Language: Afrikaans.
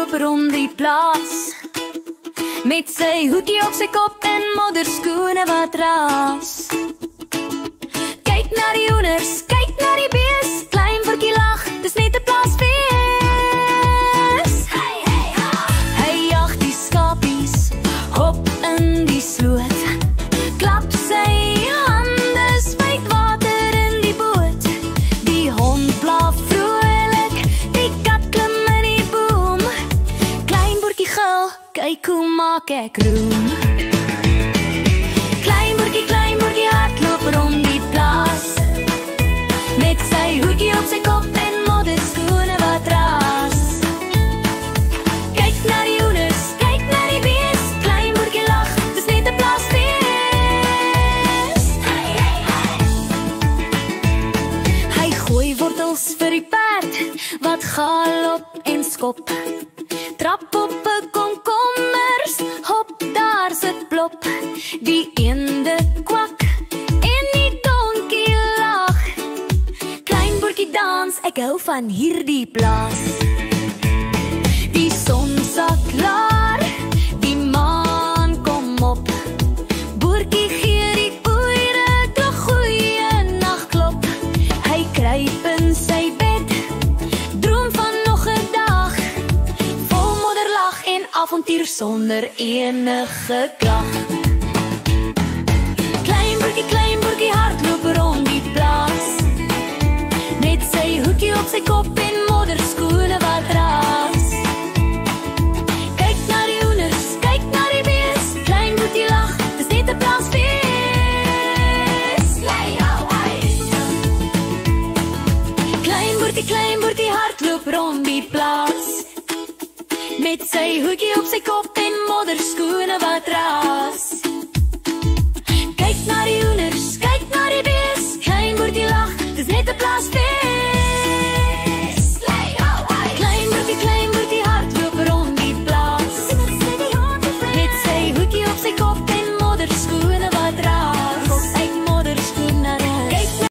hardloop rond die plaas. Met sy hoedjie op sy kop en modderskoene wat raas. Kyk na die hoenders, kyk na die bees, klein voetjie lag, dis net 'n plaasfees. Hey, hey, ha. Hy jag die skapies, hop in die sloot, klap sy hande, spuit water in die boot. Die hond blaf vrolik, die kat klim in die boom. Klein boertjie gil, kyk hoe maak ek roem. Klein boertjie hardloop rond die plaas. Met sy hoedjie op sy kop en modderskoene wat raas. Kyk na die hoenders, kyk na die bees, klein boertjie lag, dis net 'n plaasfees. Hey, hey, hey. Hy gooi wortels vir die perd wat galop en skop. Trap op 'n komkommers, hop daar sit plop. Die eende kwak en die donkie lag. Klein boertjie dans, ek hou van hierdie plaas. Die son sak klaar, die maan kom op. Boertjie gee die boere 'n goeie nagklop. Hy kruip in sy bed, droom van nog 'n dag, vol modderlag en avontuur sonder enige klag. Klein boertjie hardloop rond die plaas. Met sy hoedjie op sy kop en modderskoene wat raas. Kyk na die hoenders, kyk na die bees, klein boertjie lag, dis net 'n plaasfees. Lei jou uit. Klein boertjie hardloop rond die plaas. Met sy hoedjie op sy kop en modderskoene wat raas.